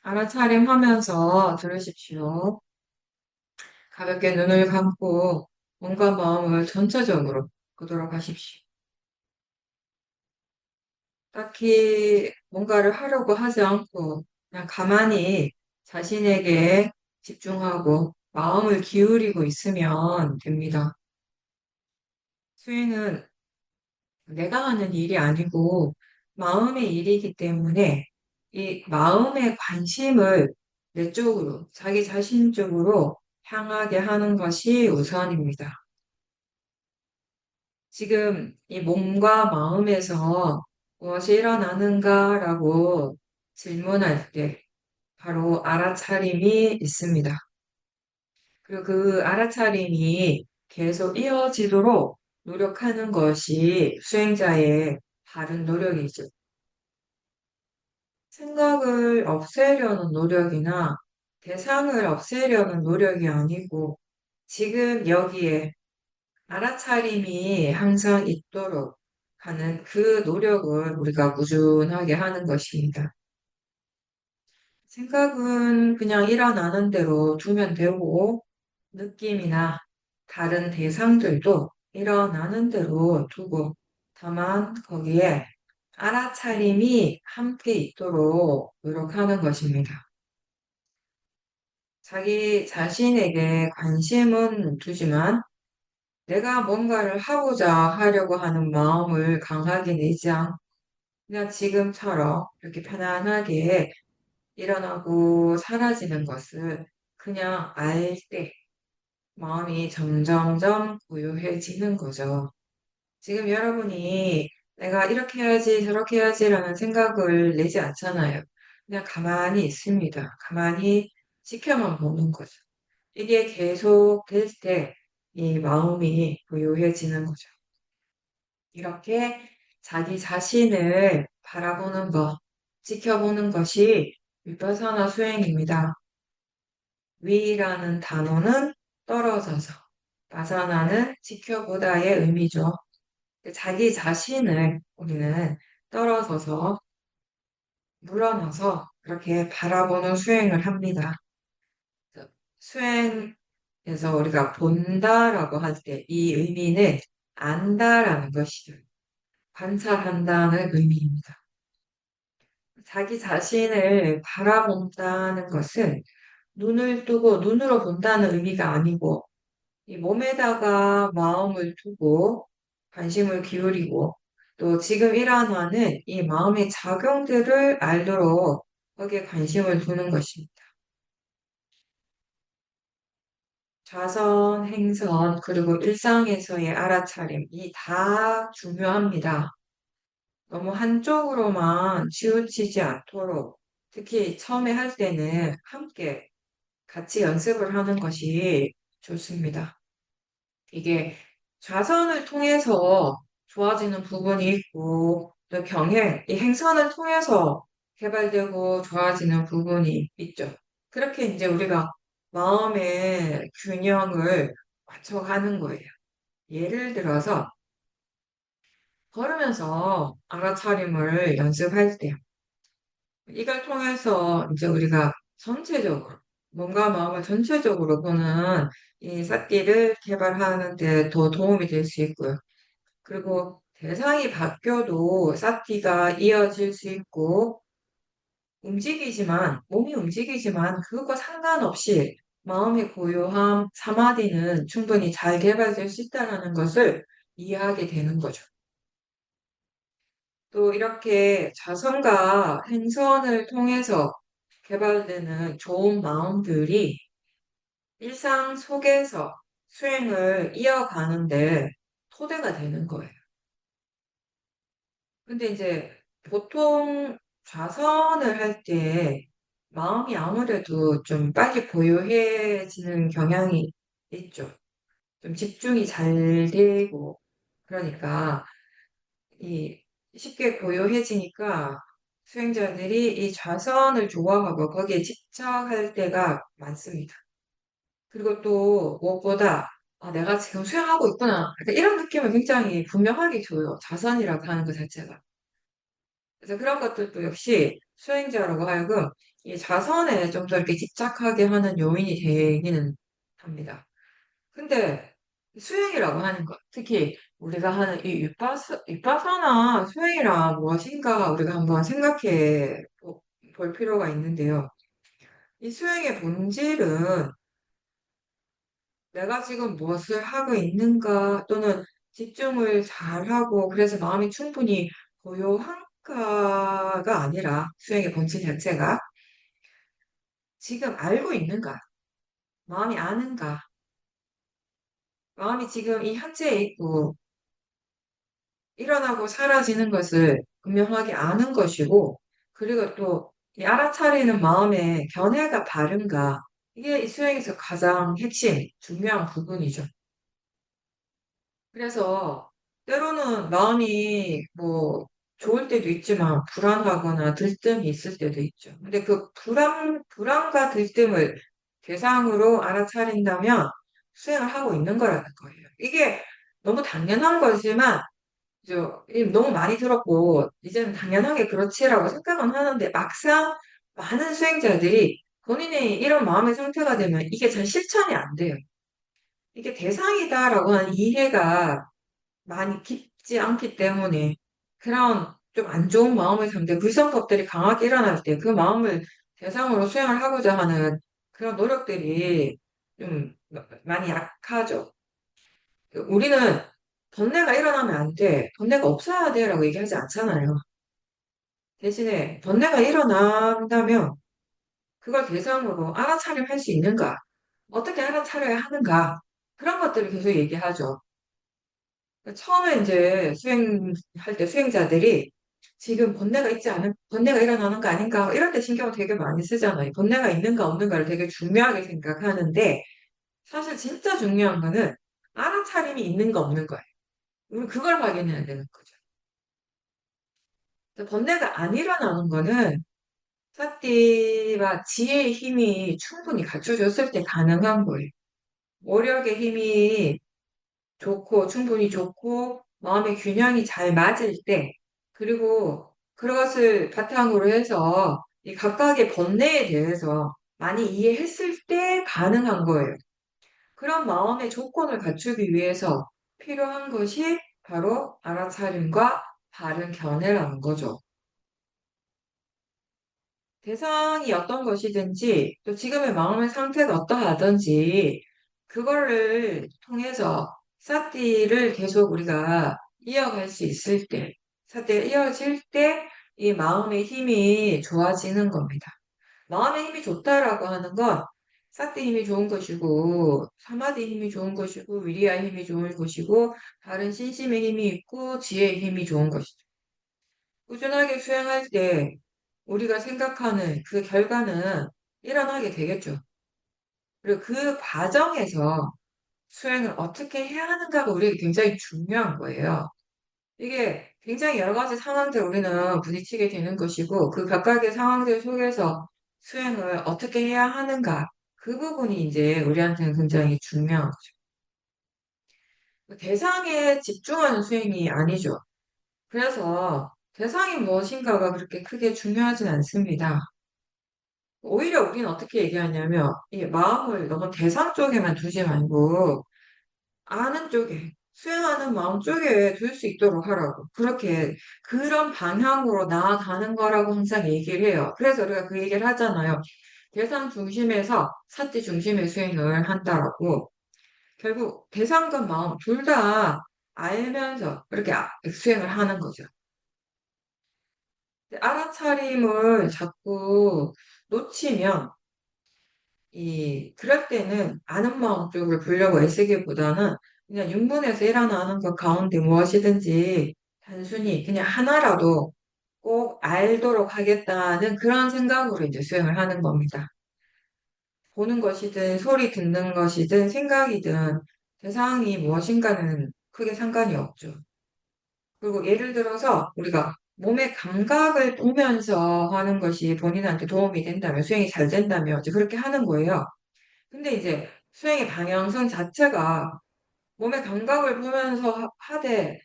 알아차림하면서 들으십시오. 가볍게 눈을 감고 몸과 마음을 전체적으로 보도록 하십시오. 딱히 뭔가를 하려고 하지 않고 그냥 가만히 자신에게 집중하고 마음을 기울이고 있으면 됩니다. 수행은 내가 하는 일이 아니고 마음의 일이기 때문에 이 마음의 관심을 내 쪽으로, 자기 자신 쪽으로 향하게 하는 것이 우선입니다. 지금 이 몸과 마음에서 무엇이 일어나는가라고 질문할 때 바로 알아차림이 있습니다. 그리고 그 알아차림이 계속 이어지도록 노력하는 것이 수행자의 바른 노력이죠. 생각을 없애려는 노력이나 대상을 없애려는 노력이 아니고 지금 여기에 알아차림이 항상 있도록 하는 그 노력을 우리가 꾸준하게 하는 것입니다. 생각은 그냥 일어나는 대로 두면 되고 느낌이나 다른 대상들도 일어나는 대로 두고 다만 거기에 알아차림이 함께 있도록 노력하는 것입니다. 자기 자신에게 관심은 두지만 내가 뭔가를 하고자 하려고 하는 마음을 강하게 내지 않고 그냥 지금처럼 이렇게 편안하게 일어나고 사라지는 것을 그냥 알 때 마음이 점점점 고요해지는 거죠. 지금 여러분이 내가 이렇게 해야지 저렇게 해야지라는 생각을 내지 않잖아요. 그냥 가만히 있습니다. 가만히 지켜만 보는 거죠. 이게 계속 될 때 이 마음이 고요해지는 거죠. 이렇게 자기 자신을 바라보는 것, 지켜보는 것이 위파사나 수행입니다. 위라는 단어는 떨어져서, 바사나는 지켜보다의 의미죠. 자기 자신을 우리는 떨어져서 물러나서 그렇게 바라보는 수행을 합니다. 수행에서 우리가 본다라고 할 때 이 의미는 안다라는 것이죠. 관찰한다는 의미입니다. 자기 자신을 바라본다는 것은 눈을 뜨고 눈으로 본다는 의미가 아니고 이 몸에다가 마음을 두고 관심을 기울이고 또 지금 일어나는 이 마음의 작용들을 알도록 거기에 관심을 두는 것입니다. 좌선, 행선, 그리고 일상에서의 알아차림, 이 다 중요합니다. 너무 한쪽으로만 치우치지 않도록 특히 처음에 할 때는 함께 같이 연습을 하는 것이 좋습니다. 이게 좌선을 통해서 좋아지는 부분이 있고 또 경행, 이 행선을 통해서 개발되고 좋아지는 부분이 있죠. 그렇게 이제 우리가 마음의 균형을 맞춰가는 거예요. 예를 들어서 걸으면서 알아차림을 연습할 때 이걸 통해서 이제 우리가 전체적으로 몸과 마음을 전체적으로 보는 이 삿띠를 개발하는 데 더 도움이 될 수 있고요. 그리고 대상이 바뀌어도 삿띠가 이어질 수 있고 움직이지만 몸이 움직이지만 그것과 상관없이 마음의 고요함, 사마디는 충분히 잘 개발될 수 있다는 것을 이해하게 되는 거죠. 또 이렇게 자선과 행선을 통해서 개발되는 좋은 마음들이 일상 속에서 수행을 이어가는데 토대가 되는 거예요. 근데 이제 보통 좌선을 할 때 마음이 아무래도 좀 빨리 고요해지는 경향이 있죠. 좀 집중이 잘 되고 그러니까 이 쉽게 고요해지니까 수행자들이 이 좌선을 좋아하고 거기에 집착할 때가 많습니다. 그리고 또 무엇보다 내가 지금 수행하고 있구나. 약간 이런 느낌을 굉장히 분명하게 줘요. 좌선이라고 하는 것 자체가. 그래서 그런 것들도 역시 수행자라고 하여금 이 자선에 좀 더 이렇게 집착하게 하는 요인이 되기는 합니다. 근데 수행이라고 하는 것, 특히 우리가 하는 이 윗바사나 수행이란 무엇인가 우리가 한번 생각해 볼 필요가 있는데요. 이 수행의 본질은 내가 지금 무엇을 하고 있는가 또는 집중을 잘하고 그래서 마음이 충분히 고요한가가 아니라 수행의 본질 자체가 지금 알고 있는가, 마음이 아는가, 마음이 지금 이 현재에 있고 일어나고 사라지는 것을 분명하게 아는 것이고, 그리고 또 이 알아차리는 마음의 견해가 바른가, 이게 이 수행에서 가장 핵심, 중요한 부분이죠. 그래서 때로는 마음이 뭐 좋을 때도 있지만 불안하거나 들뜸이 있을 때도 있죠. 근데 그 불안과 들뜸을 대상으로 알아차린다면 수행을 하고 있는 거라는 거예요. 이게 너무 당연한 거지만 너무 많이 들었고, 이제는 당연하게 그렇지라고 생각은 하는데, 막상 많은 수행자들이 본인의 이런 마음의 상태가 되면 이게 잘 실천이 안 돼요. 이게 대상이다라고 하는 이해가 많이 깊지 않기 때문에, 그런 좀 안 좋은 마음의 상태, 불성법들이 강하게 일어날 때 그 마음을 대상으로 수행을 하고자 하는 그런 노력들이 좀 많이 약하죠. 우리는 번뇌가 일어나면 안 돼. 번뇌가 없어야 돼라고 얘기하지 않잖아요. 대신에 번뇌가 일어난다면 그걸 대상으로 알아차림할 수 있는가? 어떻게 알아차려야 하는가? 그런 것들을 계속 얘기하죠. 처음에 이제 수행할 때 수행자들이 지금 번뇌가 일어나는 거 아닌가? 이럴 때 신경을 되게 많이 쓰잖아요. 번뇌가 있는가 없는가를 되게 중요하게 생각하는데 사실 진짜 중요한 거는 알아차림이 있는가 없는 거예요. 우리 그걸 확인해야 되는 거죠. 번뇌가 안 일어나는 거는 사띠와 지혜의 힘이 충분히 갖춰졌을 때 가능한 거예요. 오력의 힘이 좋고, 충분히 좋고, 마음의 균형이 잘 맞을 때, 그리고 그것을 바탕으로 해서 이 각각의 번뇌에 대해서 많이 이해했을 때 가능한 거예요. 그런 마음의 조건을 갖추기 위해서 필요한 것이 바로 알아차림과 바른 견해라는 거죠. 대상이 어떤 것이든지 또 지금의 마음의 상태가 어떠하든지 그거를 통해서 사티를 계속 우리가 이어갈 수 있을 때, 사티가 이어질 때 이 마음의 힘이 좋아지는 겁니다. 마음의 힘이 좋다라고 하는 건 사티 힘이 좋은 것이고 사마디 힘이 좋은 것이고 위리아 힘이 좋은 것이고 다른 신심의 힘이 있고 지혜의 힘이 좋은 것이죠. 꾸준하게 수행할 때 우리가 생각하는 그 결과는 일어나게 되겠죠. 그리고 그 과정에서 수행을 어떻게 해야 하는가가 우리에게 굉장히 중요한 거예요. 이게 굉장히 여러 가지 상황들 우리는 부딪히게 되는 것이고 그 각각의 상황들 속에서 수행을 어떻게 해야 하는가 그 부분이 이제 우리한테는 굉장히 중요한 거죠. 대상에 집중하는 수행이 아니죠. 그래서 대상이 무엇인가가 그렇게 크게 중요하진 않습니다. 오히려 우리는 어떻게 얘기하냐면, 이 마음을 너무 대상 쪽에만 두지 말고, 아는 쪽에, 수행하는 마음 쪽에 둘 수 있도록 하라고. 그런 방향으로 나아가는 거라고 항상 얘기를 해요. 그래서 우리가 그 얘기를 하잖아요. 대상 중심에서 사티 중심의 수행을 한다라고. 결국 대상과 마음 둘 다 알면서 그렇게 수행을 하는 거죠. 알아차림을 자꾸 놓치면 그럴 때는 아는 마음 쪽을 보려고 애쓰기보다는 그냥 육문에서 일어나는 것 가운데 무엇이든지 단순히 그냥 하나라도 꼭 알도록 하겠다는 그런 생각으로 이제 수행을 하는 겁니다. 보는 것이든 소리 듣는 것이든 생각이든 대상이 무엇인가는 크게 상관이 없죠. 그리고 예를 들어서 우리가 몸의 감각을 보면서 하는 것이 본인한테 도움이 된다면, 수행이 잘 된다면 이제 그렇게 하는 거예요. 근데 이제 수행의 방향성 자체가 몸의 감각을 보면서 하되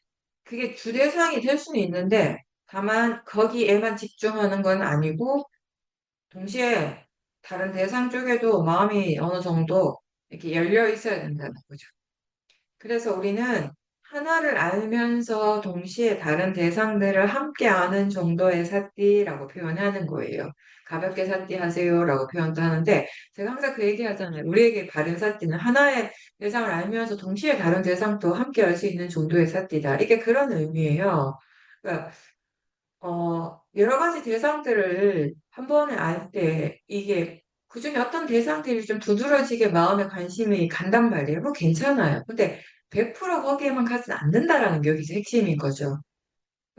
그게 주대상이 될 수는 있는데 다만 거기에만 집중하는 건 아니고 동시에 다른 대상 쪽에도 마음이 어느 정도 이렇게 열려 있어야 된다는 거죠. 그래서 우리는 하나를 알면서 동시에 다른 대상들을 함께 아는 정도의 사띠라고 표현하는 거예요. 가볍게 사띠 하세요라고 표현도 하는데 제가 항상 그 얘기 하잖아요. 우리에게 바른 사띠는 하나의 대상을 알면서 동시에 다른 대상도 함께 알 수 있는 정도의 사띠다. 이게 그런 의미예요. 그러니까 여러 가지 대상들을 한 번에 알 때 이게 그중에 어떤 대상들이 좀 두드러지게 마음에 관심이 간단 말이에요. 그거 괜찮아요. 근데 100% 거기에만 가지 않는다라는 게 여기서 핵심인 거죠.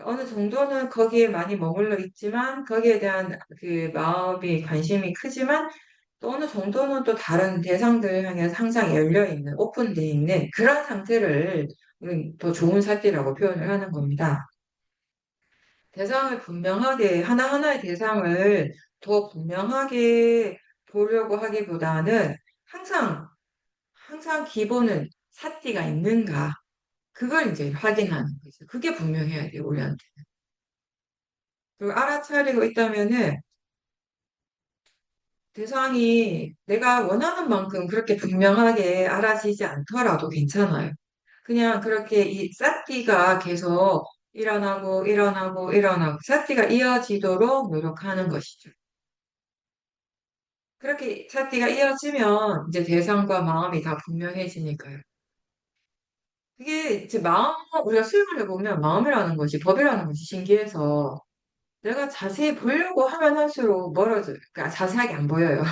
어느 정도는 거기에 많이 머물러 있지만 거기에 대한 그 마음이 관심이 크지만 또 어느 정도는 또 다른 대상들 향해서 항상 열려 있는 오픈되어 있는 그런 상태를 우리는 더 좋은 사태라고 표현을 하는 겁니다. 대상을 분명하게, 하나하나의 대상을 더 분명하게 보려고 하기보다는 항상 기본은 사띠가 있는가. 그걸 이제 확인하는 거죠. 그게 분명해야 돼요, 우리한테. 그리고 알아차리고 있다면은 대상이 내가 원하는 만큼 그렇게 분명하게 알아지지 않더라도 괜찮아요. 그냥 그렇게 이 사띠가 계속 일어나고 사띠가 이어지도록 노력하는 것이죠. 그렇게 사띠가 이어지면 이제 대상과 마음이 다 분명해지니까요. 그게 이제 우리가 수행을 해보면 마음이라는 것이, 법이라는 것이 신기해서 내가 자세히 보려고 하면 할수록 멀어져요. 그러니까 자세하게 안 보여요.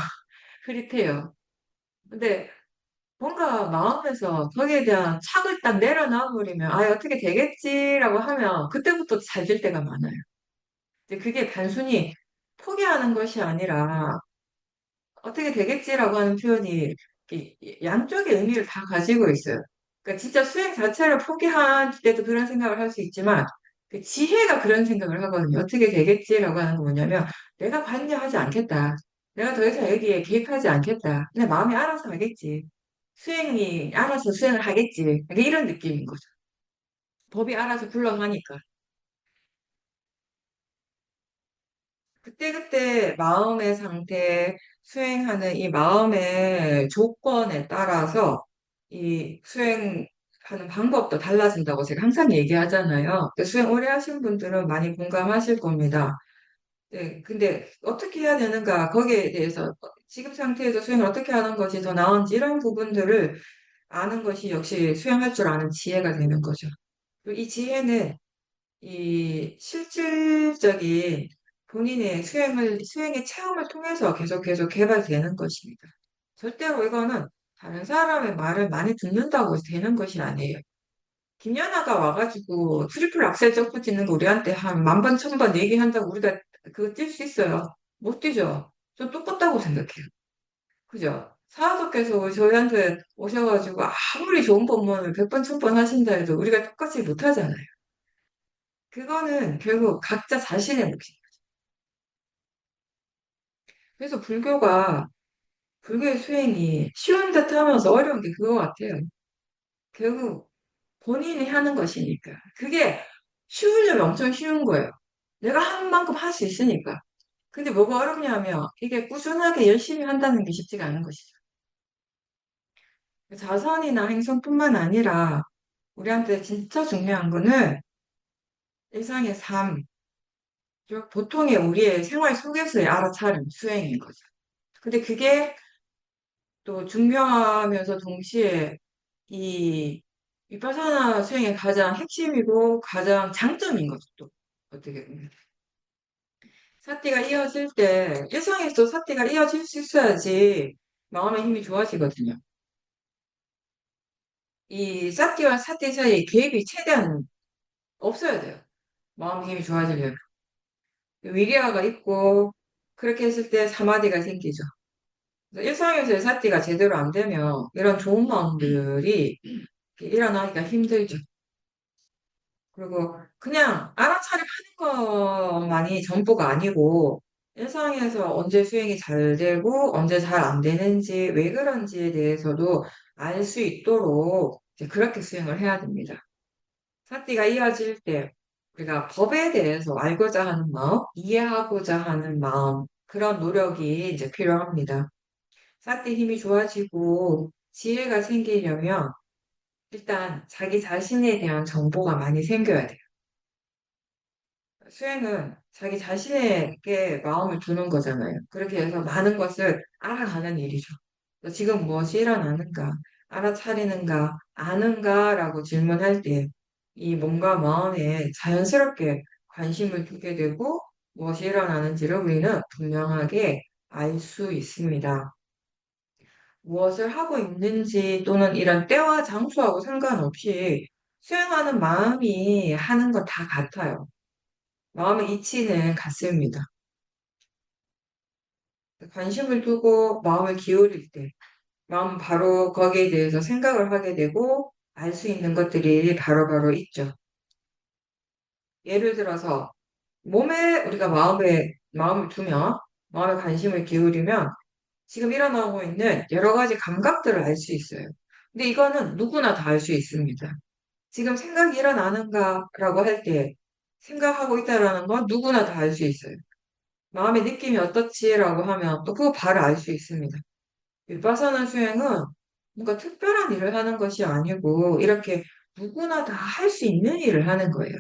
흐릿해요. 근데 뭔가 마음에서 거기에 대한 착을 딱 내려놔 버리면, 아, 어떻게 되겠지라고 하면 그때부터 잘 될 때가 많아요. 근데 그게 단순히 포기하는 것이 아니라 어떻게 되겠지라고 하는 표현이 양쪽의 의미를 다 가지고 있어요. 그러니까 진짜 수행 자체를 포기한 때도 그런 생각을 할 수 있지만 그 지혜가 그런 생각을 하거든요. 어떻게 되겠지라고 하는 건 뭐냐면 내가 관여하지 않겠다. 내가 더 이상 여기에 개입하지 않겠다. 그냥 마음이 알아서 하겠지. 수행이 알아서 수행을 하겠지. 그러니까 이런 느낌인 거죠. 법이 알아서 굴러가니까. 그때그때 마음의 상태, 수행하는 이 마음의 조건에 따라서 이 수행하는 방법도 달라진다고 제가 항상 얘기하잖아요. 수행 오래 하신 분들은 많이 공감하실 겁니다. 네, 근데 어떻게 해야 되는가, 거기에 대해서 지금 상태에서 수행을 어떻게 하는 것이 더 나은지 이런 부분들을 아는 것이 역시 수행할 줄 아는 지혜가 되는 거죠. 그리고 이 지혜는 이 실질적인 본인의 수행의 체험을 통해서 계속 개발되는 것입니다. 절대로 이거는 다른 사람의 말을 많이 듣는다고 되는 것이 아니에요. 김연아가 와가지고 트리플 악셀 점프 뛰는 거 우리한테 한 만 번, 천 번 얘기한다고 우리가 그거 뛸 수 있어요? 못 뛰죠? 전 똑같다고 생각해요. 그죠? 사도께서 저희한테 오셔가지고 아무리 좋은 법문을 100번, 1000번 하신다 해도 우리가 똑같이 못 하잖아요. 그거는 결국 각자 자신의 몫이에요. 그래서 불교의 수행이 쉬운 듯 하면서 어려운 게 그거 같아요. 결국 본인이 하는 것이니까. 그게 쉬우려면 엄청 쉬운 거예요. 내가 한 만큼 할 수 있으니까. 근데 뭐가 어렵냐면 이게 꾸준하게 열심히 한다는 게 쉽지가 않은 것이죠. 자선이나 행성뿐만 아니라 우리한테 진짜 중요한 거는 일상의 삶, 보통의 우리의 생활 속에서의 알아차림, 수행인 거죠. 근데 그게 또 중요하면서 동시에 이 위파사나 수행의 가장 핵심이고 가장 장점인 거죠, 또. 어떻게 보면. 사띠가 이어질 때, 일상에서 사띠가 이어질 수 있어야지 마음의 힘이 좋아지거든요. 이 사띠와 사띠 사이에 개입이 최대한 없어야 돼요. 마음의 힘이 좋아지려면. 위리아가 있고, 그렇게 했을 때 사마디가 생기죠. 그래서 일상에서의 사띠가 제대로 안 되면 이런 좋은 마음들이 일어나기가 힘들죠. 그리고 그냥 알아차림 하는 것만이 전부가 아니고 일상에서 언제 수행이 잘 되고 언제 잘 안 되는지 왜 그런지에 대해서도 알 수 있도록 이제 그렇게 수행을 해야 됩니다. 사띠가 이어질 때 우리가 법에 대해서 알고자 하는 마음, 이해하고자 하는 마음, 그런 노력이 이제 필요합니다. 쌓기 힘이 좋아지고 지혜가 생기려면 일단 자기 자신에 대한 정보가 많이 생겨야 돼요. 수행은 자기 자신에게 마음을 두는 거잖아요. 그렇게 해서 많은 것을 알아가는 일이죠. 지금 무엇이 일어나는가, 알아차리는가, 아는가라고 질문할 때 이 몸과 마음에 자연스럽게 관심을 두게 되고 무엇이 일어나는지를 우리는 분명하게 알 수 있습니다. 무엇을 하고 있는지 또는 이런 때와 장소하고 상관없이 수행하는 마음이 하는 건 다 같아요. 마음의 이치는 같습니다. 관심을 두고 마음을 기울일 때, 마음 바로 거기에 대해서 생각을 하게 되고 알 수 있는 것들이 바로바로 있죠. 예를 들어서 몸에 우리가 마음을 두면, 마음에 관심을 기울이면 지금 일어나고 있는 여러 가지 감각들을 알 수 있어요. 근데 이거는 누구나 다 알 수 있습니다. 지금 생각이 일어나는가라고 할 때 생각하고 있다라는 건 누구나 다 알 수 있어요. 마음의 느낌이 어떻지라고 하면 또 그거 바로 알 수 있습니다. 윗바사나 수행은 뭔가 특별한 일을 하는 것이 아니고 이렇게 누구나 다 할 수 있는 일을 하는 거예요.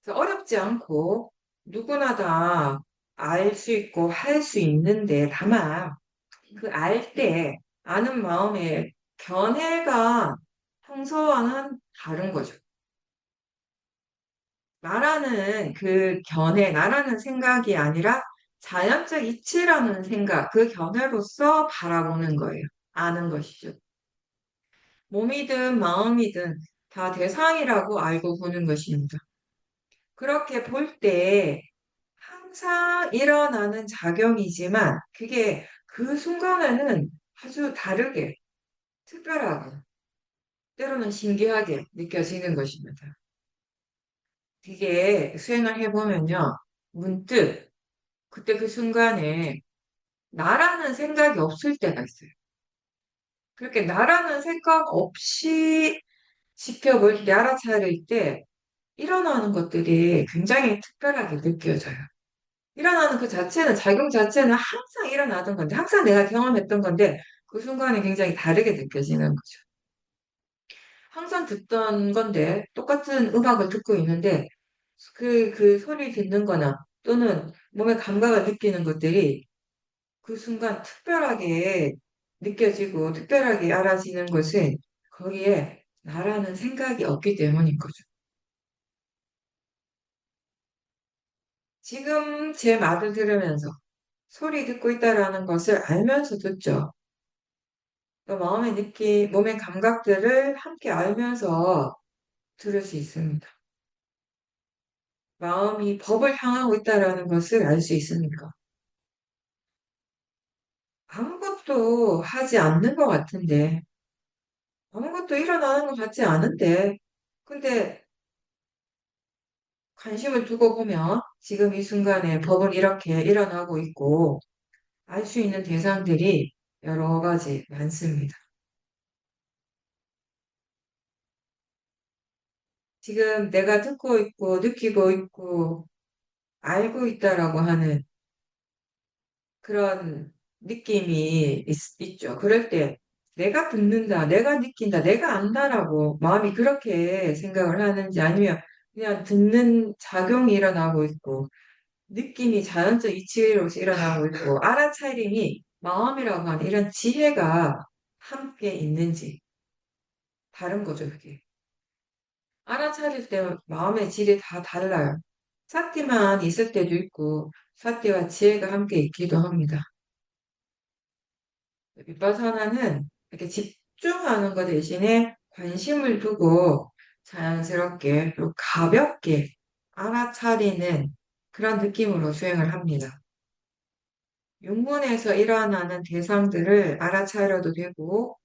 그래서 어렵지 않고 누구나 다 알 수 있고 할 수 있는데 다만 그 알 때 아는 마음의 견해가 평소와는 다른 거죠. 나라는 그 견해, 나라는 생각이 아니라 자연적 이치라는 생각, 그 견해로서 바라보는 거예요. 아는 것이죠. 몸이든 마음이든 다 대상이라고 알고 보는 것입니다. 그렇게 볼 때 항상 일어나는 작용이지만 그게 그 순간에는 아주 다르게, 특별하게, 때로는 신기하게 느껴지는 것입니다. 그게 수행을 해보면요. 문득 그때 그 순간에 나라는 생각이 없을 때가 있어요. 그렇게 나라는 생각 없이 지켜볼 때, 알아차릴 때 일어나는 것들이 굉장히 특별하게 느껴져요. 일어나는 그 자체는, 작용 자체는 항상 일어나던 건데, 항상 내가 경험했던 건데, 그 순간에 굉장히 다르게 느껴지는 거죠. 항상 듣던 건데, 똑같은 음악을 듣고 있는데, 그 소리 듣는 거나, 또는 몸의 감각을 느끼는 것들이 그 순간 특별하게 느껴지고 특별하게 알아지는 것은 거기에 나라는 생각이 없기 때문인 거죠. 지금 제 말을 들으면서 소리 듣고 있다라는 것을 알면서 듣죠. 또 마음의 느낌, 몸의 감각들을 함께 알면서 들을 수 있습니다. 마음이 법을 향하고 있다라는 것을 알 수 있습니까? 아무것도 하지 않는 것 같은데, 아무것도 일어나는 것 같지 않은데, 근데 관심을 두고 보면 지금 이 순간에 법은 이렇게 일어나고 있고 알 수 있는 대상들이 여러 가지 많습니다. 지금 내가 듣고 있고 느끼고 있고 알고 있다라고 하는 그런 느낌이 있죠. 그럴 때 내가 듣는다, 내가 느낀다, 내가 안다라고 마음이 그렇게 생각을 하는지 아니면 그냥 듣는 작용이 일어나고 있고 느낌이 자연적 이치로서 일어나고 있고 알아차림이 마음이라고 하는 이런 지혜가 함께 있는지 다른 거죠, 그게. 알아차릴 때 마음의 질이 다 달라요. 사티만 있을 때도 있고 사티와 지혜가 함께 있기도 합니다. 윗바사나는 이렇게 집중하는 것 대신에 관심을 두고 자연스럽게 또 가볍게 알아차리는 그런 느낌으로 수행을 합니다. 육문에서 일어나는 대상들을 알아차려도 되고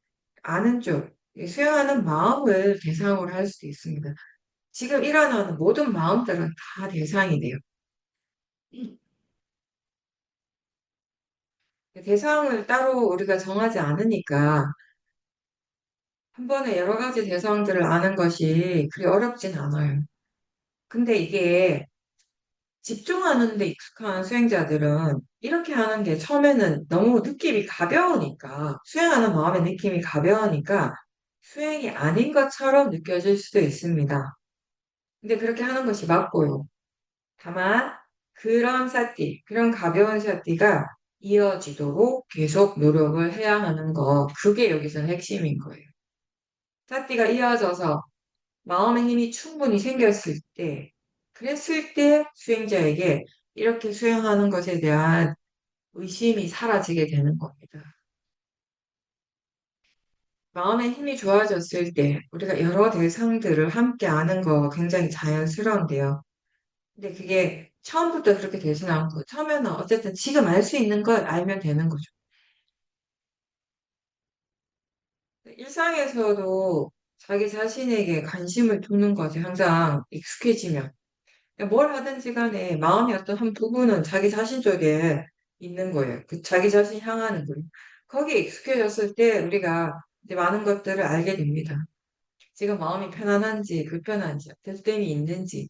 아는 쪽, 수행하는 마음을 대상으로 할 수도 있습니다. 지금 일어나는 모든 마음들은 다 대상이 돼요. 대상을 따로 우리가 정하지 않으니까 한 번에 여러 가지 대상들을 아는 것이 그리 어렵진 않아요. 근데 이게 집중하는 데 익숙한 수행자들은 이렇게 하는 게 처음에는 너무 느낌이 가벼우니까, 수행하는 마음의 느낌이 가벼우니까 수행이 아닌 것처럼 느껴질 수도 있습니다. 근데 그렇게 하는 것이 맞고요. 다만 그런 사띠, 그런 가벼운 사띠가 이어지도록 계속 노력을 해야 하는 거, 그게 여기서는 핵심인 거예요. 사띠가 이어져서 마음의 힘이 충분히 생겼을 때, 그랬을 때 수행자에게 이렇게 수행하는 것에 대한 의심이 사라지게 되는 겁니다. 마음의 힘이 좋아졌을 때 우리가 여러 대상들을 함께 아는 거 굉장히 자연스러운데요. 근데 그게 처음부터 그렇게 되진 않고 처음에는 어쨌든 지금 알 수 있는 걸 알면 되는 거죠. 일상에서도 자기 자신에게 관심을 두는 것이 항상 익숙해지면 뭘 하든지 간에 마음의 어떤 한 부분은 자기 자신 쪽에 있는 거예요. 그 자기 자신 향하는 거예요. 거기에 익숙해졌을 때 우리가 이제 많은 것들을 알게 됩니다. 지금 마음이 편안한지 불편한지 들뜸이 있는지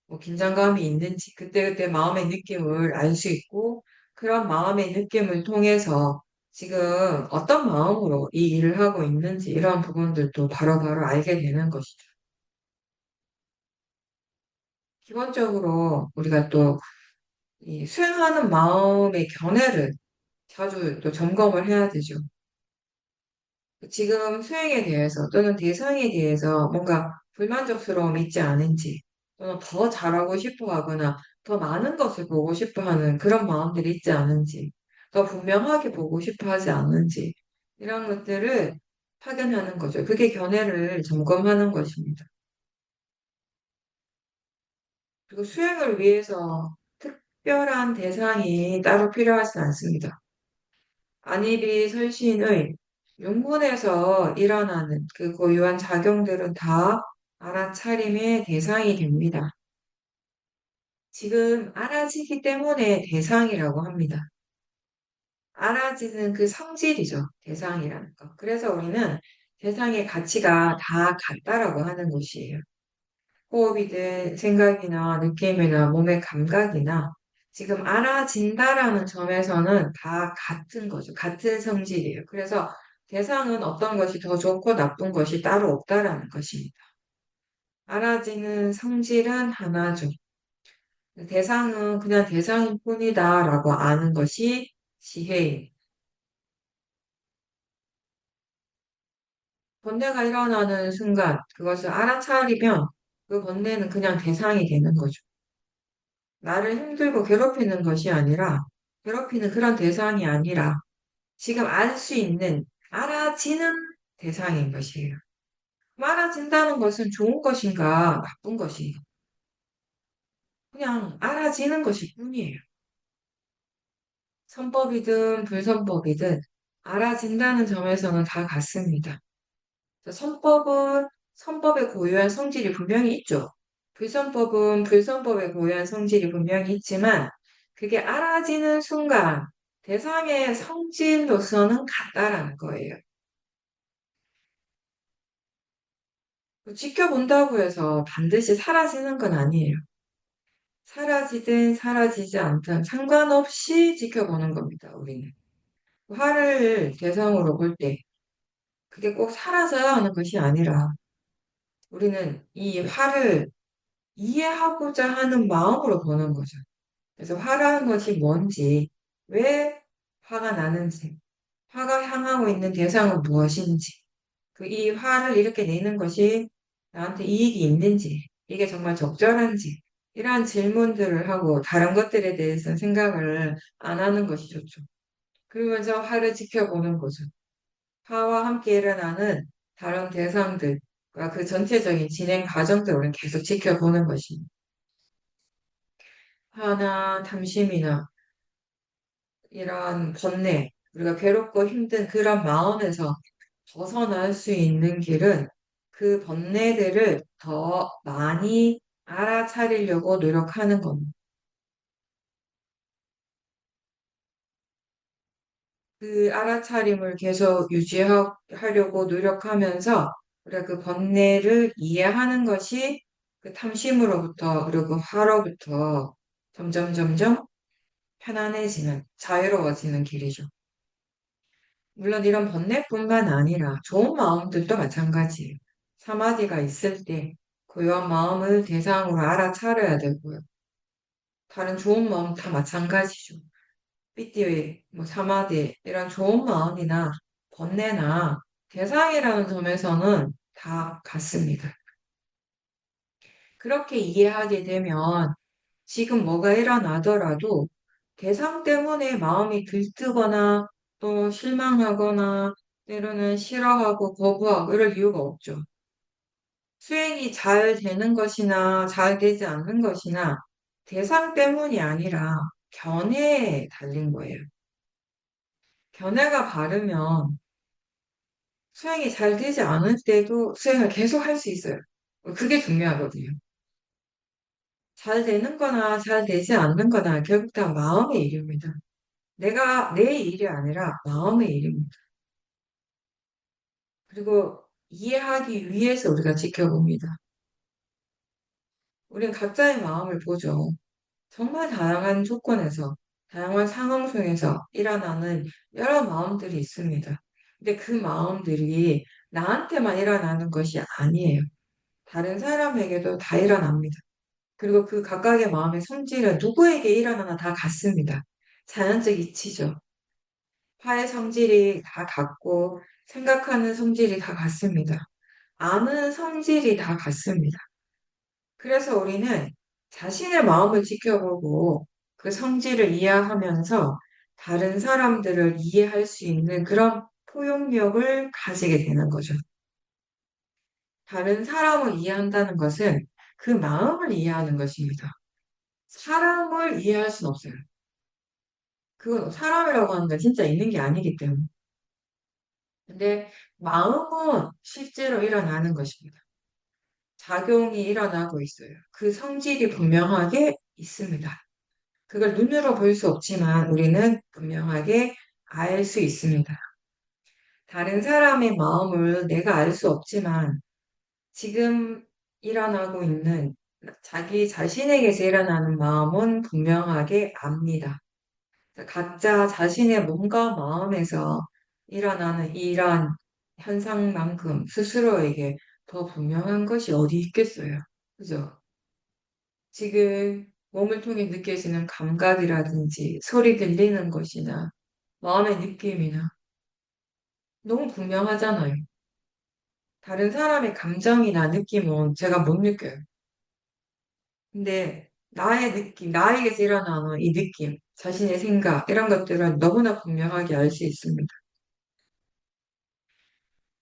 뭐 긴장감이 있는지 그때그때 마음의 느낌을 알 수 있고 그런 마음의 느낌을 통해서 지금 어떤 마음으로 이 일을 하고 있는지 이런 부분들도 바로바로 알게 되는 것이죠. 기본적으로 우리가 또 이 수행하는 마음의 견해를 자주 또 점검을 해야 되죠. 지금 수행에 대해서 또는 대상에 대해서 뭔가 불만족스러움이 있지 않은지 또는 더 잘하고 싶어 하거나 더 많은 것을 보고 싶어 하는 그런 마음들이 있지 않은지 더 분명하게 보고 싶어 하지 않는지 이런 것들을 확인하는 거죠. 그게 견해를 점검하는 것입니다. 그리고 수행을 위해서 특별한 대상이 따로 필요하지 않습니다. 안입이 설신의 용문에서 일어나는 그 고유한 작용들은 다 알아차림의 대상이 됩니다. 지금 알아지기 때문에 대상이라고 합니다. 알아지는 그 성질이죠. 대상이라는 거. 그래서 우리는 대상의 가치가 다 같다라고 하는 것이에요. 호흡이든 생각이나 느낌이나 몸의 감각이나 지금 알아진다라는 점에서는 다 같은 거죠. 같은 성질이에요. 그래서 대상은 어떤 것이 더 좋고 나쁜 것이 따로 없다라는 것입니다. 알아지는 성질은 하나죠. 대상은 그냥 대상일 뿐이다라고 아는 것이 지혜예요. 번뇌가 일어나는 순간 그것을 알아차리면 그 번뇌는 그냥 대상이 되는 거죠. 나를 힘들고 괴롭히는 것이 아니라, 괴롭히는 그런 대상이 아니라, 지금 알 수 있는, 알아지는 대상인 것이에요. 알아진다는 것은 좋은 것인가, 나쁜 것인가? 그냥 알아지는 것일 뿐이에요. 선법이든 불선법이든 알아진다는 점에서는 다 같습니다. 선법은 선법의 고유한 성질이 분명히 있죠. 불선법은 불선법의 고유한 성질이 분명히 있지만 그게 알아지는 순간 대상의 성질로서는 같다라는 거예요. 지켜본다고 해서 반드시 사라지는 건 아니에요. 사라지든 사라지지 않든 상관없이 지켜보는 겁니다, 우리는. 화를 대상으로 볼 때 그게 꼭 사라져야 하는 것이 아니라 우리는 이 화를 이해하고자 하는 마음으로 보는 거죠. 그래서 화라는 것이 뭔지, 왜 화가 나는지, 화가 향하고 있는 대상은 무엇인지, 그 이 화를 이렇게 내는 것이 나한테 이익이 있는지, 이게 정말 적절한지, 이러한 질문들을 하고 다른 것들에 대해서 생각을 안 하는 것이 좋죠. 그러면서 화를 지켜보는 거죠. 화와 함께 일어나는 다른 대상들과 그 전체적인 진행 과정들을 우리는 계속 지켜보는 것입니다. 화나 탐심이나 이런 번뇌, 우리가 괴롭고 힘든 그런 마음에서 벗어날 수 있는 길은 그 번뇌들을 더 많이 알아차리려고 노력하는 겁니다. 그 알아차림을 계속 유지하려고 노력하면서 우리가 그 번뇌를 이해하는 것이 그 탐심으로부터 그리고 화로부터 점점 점점 편안해지는, 자유로워지는 길이죠. 물론 이런 번뇌뿐만 아니라 좋은 마음들도 마찬가지예요. 사마디가 있을 때 고요한 마음을 대상으로 알아차려야 되고요. 다른 좋은 마음 다 마찬가지죠. 삐띠의 뭐 사마디 이런 좋은 마음이나 번뇌나 대상이라는 점에서는 다 같습니다. 그렇게 이해하게 되면 지금 뭐가 일어나더라도 대상 때문에 마음이 들뜨거나 또 실망하거나 때로는 싫어하고 거부하고 이럴 이유가 없죠. 수행이 잘 되는 것이나 잘 되지 않는 것이나 대상 때문이 아니라 견해에 달린 거예요. 견해가 바르면 수행이 잘 되지 않을 때도 수행을 계속 할 수 있어요. 그게 중요하거든요. 잘 되는 거나 잘 되지 않는 거나 결국 다 마음의 일입니다. 내 일이 아니라 마음의 일입니다. 그리고 이해하기 위해서 우리가 지켜봅니다. 우리는 각자의 마음을 보죠. 정말 다양한 조건에서, 다양한 상황 속에서 일어나는 여러 마음들이 있습니다. 근데 그 마음들이 나한테만 일어나는 것이 아니에요. 다른 사람에게도 다 일어납니다. 그리고 그 각각의 마음의 성질은 누구에게 일어나나 다 같습니다. 자연적 이치죠. 화의 성질이 다 같고, 생각하는 성질이 다 같습니다. 아는 성질이 다 같습니다. 그래서 우리는 자신의 마음을 지켜보고 그 성질을 이해하면서 다른 사람들을 이해할 수 있는 그런 포용력을 가지게 되는 거죠. 다른 사람을 이해한다는 것은 그 마음을 이해하는 것입니다. 사람을 이해할 수는 없어요. 그건 사람이라고 하는 건 진짜 있는 게 아니기 때문에. 근데 마음은 실제로 일어나는 것입니다. 작용이 일어나고 있어요. 그 성질이 분명하게 있습니다. 그걸 눈으로 볼 수 없지만 우리는 분명하게 알 수 있습니다. 다른 사람의 마음을 내가 알 수 없지만 지금 일어나고 있는 자기 자신에게서 일어나는 마음은 분명하게 압니다. 각자 자신의 몸과 마음에서 일어나는 이러한 현상만큼 스스로에게 더 분명한 것이 어디 있겠어요. 그죠? 지금 몸을 통해 느껴지는 감각이라든지 소리 들리는 것이나 마음의 느낌이나 너무 분명하잖아요. 다른 사람의 감정이나 느낌은 제가 못 느껴요. 근데 나의 느낌, 나에게서 일어나는 이 느낌, 자신의 생각, 이런 것들은 너무나 분명하게 알 수 있습니다.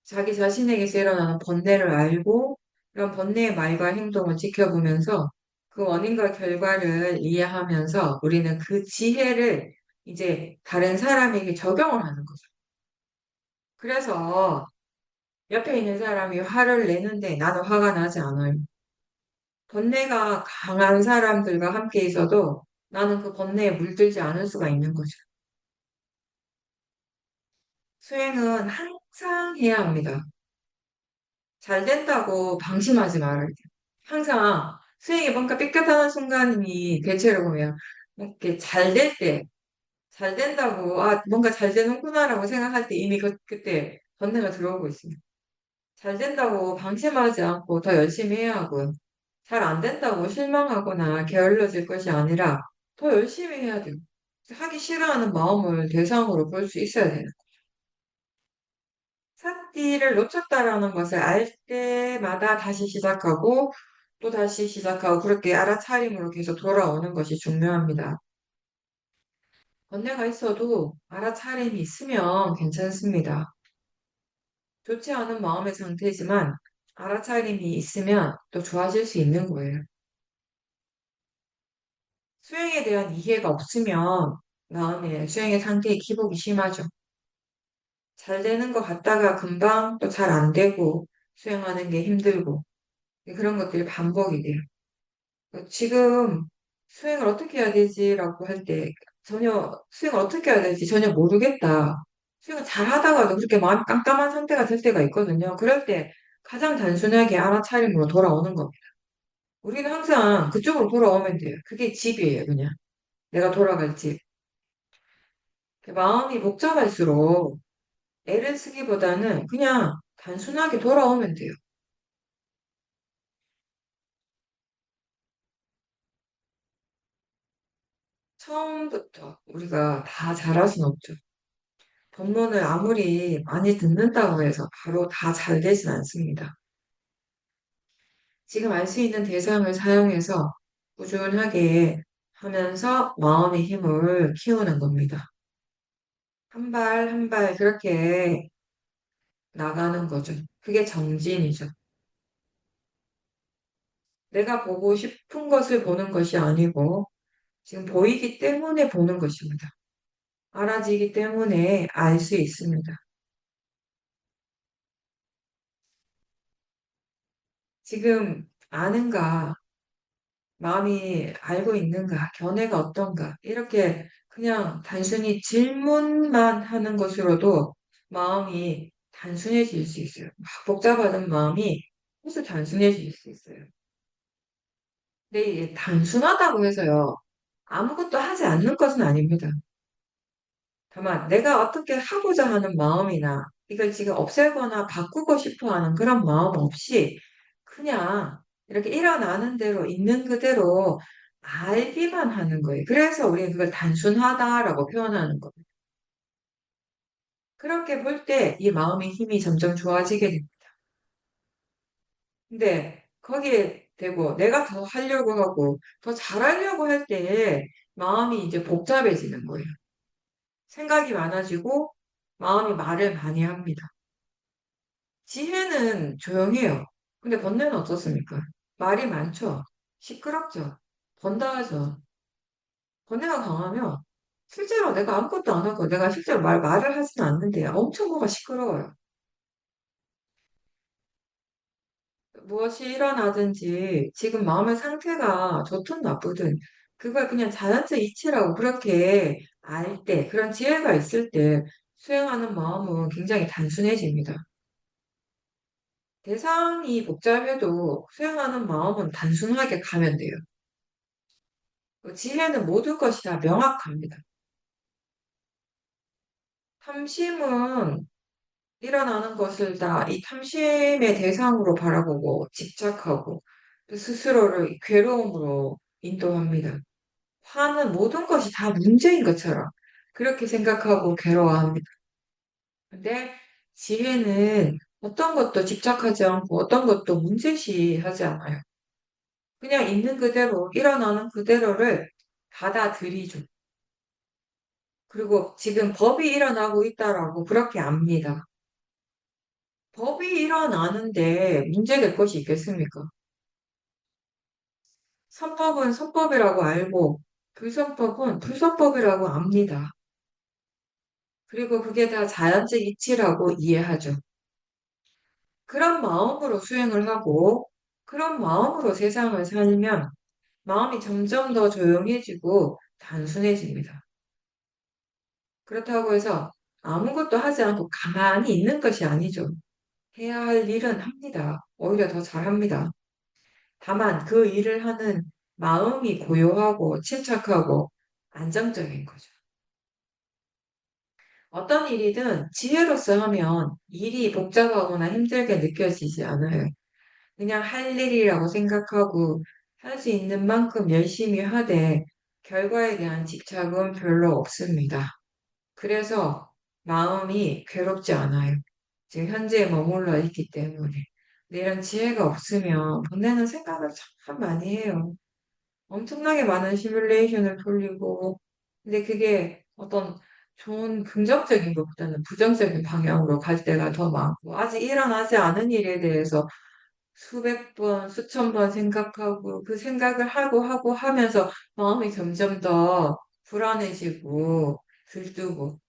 자기 자신에게서 일어나는 번뇌를 알고 이런 번뇌의 말과 행동을 지켜보면서 그 원인과 결과를 이해하면서 우리는 그 지혜를 이제 다른 사람에게 적용을 하는 거죠. 그래서 옆에 있는 사람이 화를 내는데 나는 화가 나지 않아요. 번뇌가 강한 사람들과 함께 있어도 나는 그 번뇌에 물들지 않을 수가 있는 거죠. 수행은 항상 해야 합니다. 잘 된다고 방심하지 말아야 돼요. 항상 수행이 뭔가 삐끗하는 순간이 대체로 보면 이렇게 잘 될 때, 잘 된다고, 아, 뭔가 잘 되는구나라고 생각할 때 이미 그때 번뇌가 들어오고 있습니다. 잘 된다고 방심하지 않고 더 열심히 해야 하고요. 잘 안 된다고 실망하거나 게을러질 것이 아니라 더 열심히 해야 돼요. 하기 싫어하는 마음을 대상으로 볼 수 있어야 돼요. 삿띠를 놓쳤다라는 것을 알 때마다 다시 시작하고 또 다시 시작하고 그렇게 알아차림으로 계속 돌아오는 것이 중요합니다. 번뇌가 있어도 알아차림이 있으면 괜찮습니다. 좋지 않은 마음의 상태지만 알아차림이 있으면 또 좋아질 수 있는 거예요. 수행에 대한 이해가 없으면 마음에 수행의 상태에 기복이 심하죠. 잘 되는 것 같다가 금방 또 잘 안 되고 수행하는 게 힘들고 그런 것들이 반복이 돼요. 지금 수행을 어떻게 해야 되지라고 할 때 전혀 수행을 어떻게 해야 될지 전혀 모르겠다. 수행을 잘 하다가도 그렇게 마음이 깜깜한 상태가 될 때가 있거든요. 그럴 때 가장 단순하게 알아차림으로 돌아오는 겁니다. 우리는 항상 그쪽으로 돌아오면 돼요. 그게 집이에요, 그냥. 내가 돌아갈 집. 마음이 복잡할수록 애를 쓰기보다는 그냥 단순하게 돌아오면 돼요. 처음부터 우리가 다 잘할 순 없죠. 법문을 아무리 많이 듣는다고 해서 바로 다 잘 되진 않습니다. 지금 알 수 있는 대상을 사용해서 꾸준하게 하면서 마음의 힘을 키우는 겁니다. 한 발 한 발 그렇게 나가는 거죠. 그게 정진이죠. 내가 보고 싶은 것을 보는 것이 아니고 지금 보이기 때문에 보는 것입니다. 알아지기 때문에 알 수 있습니다. 지금 아는가, 마음이 알고 있는가, 견해가 어떤가, 이렇게 그냥 단순히 질문만 하는 것으로도 마음이 단순해질 수 있어요. 막 복잡하던 마음이 아주 단순해질 수 있어요. 근데 이게 단순하다고 해서요. 아무것도 하지 않는 것은 아닙니다. 다만 내가 어떻게 하고자 하는 마음이나 이걸 지금 없애거나 바꾸고 싶어 하는 그런 마음 없이 그냥 이렇게 일어나는 대로 있는 그대로 알기만 하는 거예요. 그래서 우리는 그걸 단순하다라고 표현하는 거예요. 그렇게 볼 때 이 마음의 힘이 점점 좋아지게 됩니다. 근데 거기에 대고 내가 더 하려고 하고 더 잘하려고 할 때에 마음이 이제 복잡해지는 거예요. 생각이 많아지고 마음이 말을 많이 합니다. 지혜는 조용해요. 근데 번뇌는 어떻습니까? 말이 많죠. 시끄럽죠. 번다하죠. 번뇌가 강하면 실제로 내가 아무것도 안 하고 내가 실제로 말을 하지는 않는데 엄청 뭐가 시끄러워요. 무엇이 일어나든지 지금 마음의 상태가 좋든 나쁘든 그걸 그냥 자연적 이치라고 그렇게 알 때, 그런 지혜가 있을 때 수행하는 마음은 굉장히 단순해집니다. 대상이 복잡해도 수행하는 마음은 단순하게 가면 돼요. 그 지혜는 모든 것이 다 명확합니다. 탐심은 일어나는 것을 다 이 탐심의 대상으로 바라보고 집착하고 또 스스로를 괴로움으로 인도합니다. 화는 모든 것이 다 문제인 것처럼 그렇게 생각하고 괴로워합니다. 근데 지혜는 어떤 것도 집착하지 않고 어떤 것도 문제시하지 않아요. 그냥 있는 그대로, 일어나는 그대로를 받아들이죠. 그리고 지금 법이 일어나고 있다라고 그렇게 압니다. 법이 일어나는데 문제될 것이 있겠습니까? 선법은 선법이라고 알고 불선법은 불선법이라고 압니다. 그리고 그게 다 자연적 이치라고 이해하죠. 그런 마음으로 수행을 하고 그런 마음으로 세상을 살면 마음이 점점 더 조용해지고 단순해집니다. 그렇다고 해서 아무것도 하지 않고 가만히 있는 것이 아니죠. 해야 할 일은 합니다. 오히려 더 잘합니다. 다만 그 일을 하는 마음이 고요하고 침착하고 안정적인 거죠. 어떤 일이든 지혜로서 하면 일이 복잡하거나 힘들게 느껴지지 않아요. 그냥 할 일이라고 생각하고 할 수 있는 만큼 열심히 하되 결과에 대한 집착은 별로 없습니다. 그래서 마음이 괴롭지 않아요. 지금 현재에 머물러 있기 때문에. 근데 이런 지혜가 없으면 번뇌는 생각을 참 많이 해요. 엄청나게 많은 시뮬레이션을 돌리고, 근데 그게 어떤 좋은 긍정적인 것보다는 부정적인 방향으로 갈 때가 더 많고, 아직 일어나지 않은 일에 대해서 수백 번, 수천 번 생각하고, 그 생각을 하고 하면서 마음이 점점 더 불안해지고, 들뜨고,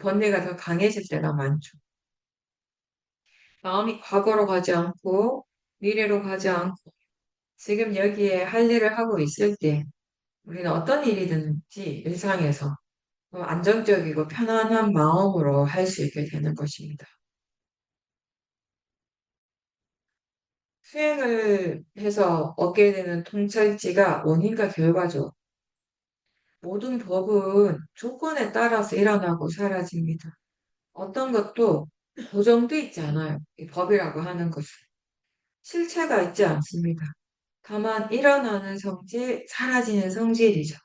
번뇌가 더 강해질 때가 많죠. 마음이 과거로 가지 않고, 미래로 가지 않고, 지금 여기에 할 일을 하고 있을 때, 우리는 어떤 일이든지 일상에서 안정적이고 편안한 마음으로 할 수 있게 되는 것입니다. 수행을 해서 얻게 되는 통찰지가 원인과 결과죠. 모든 법은 조건에 따라서 일어나고 사라집니다. 어떤 것도 고정돼 있지 않아요. 이 법이라고 하는 것은. 실체가 있지 않습니다. 다만 일어나는 성질, 사라지는 성질이죠.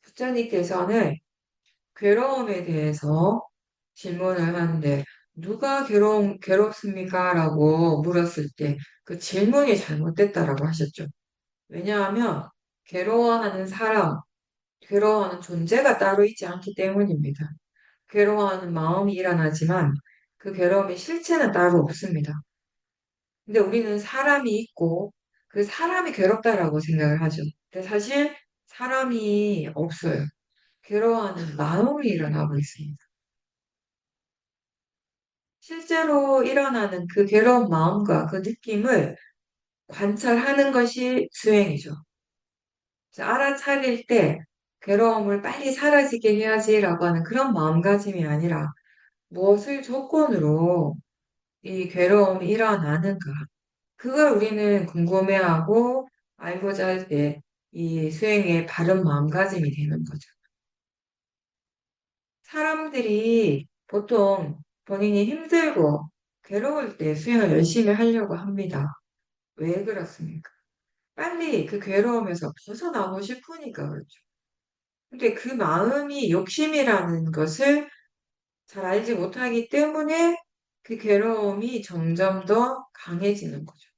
부처님께서는 괴로움에 대해서 질문을 하는데 누가 괴롭습니까? 라고 물었을 때 그 질문이 잘못됐다라고 하셨죠. 왜냐하면 괴로워하는 사람, 괴로워하는 존재가 따로 있지 않기 때문입니다. 괴로워하는 마음이 일어나지만 그 괴로움의 실체는 따로 없습니다. 근데 우리는 사람이 있고 그 사람이 괴롭다라고 생각을 하죠. 근데 사실 사람이 없어요. 괴로워하는 마음이 일어나고 있습니다. 실제로 일어나는 그 괴로운 마음과 그 느낌을 관찰하는 것이 수행이죠. 그래서 알아차릴 때 괴로움을 빨리 사라지게 해야지라고 하는 그런 마음가짐이 아니라 무엇을 조건으로 이 괴로움이 일어나는가. 그걸 우리는 궁금해하고 알고자 할 때 이 수행의 바른 마음가짐이 되는 거죠. 사람들이 보통 본인이 힘들고 괴로울 때 수행을 열심히 하려고 합니다. 왜 그렇습니까? 빨리 그 괴로움에서 벗어나고 싶으니까 그렇죠. 근데 그 마음이 욕심이라는 것을 잘 알지 못하기 때문에 그 괴로움이 점점 더 강해지는 거죠.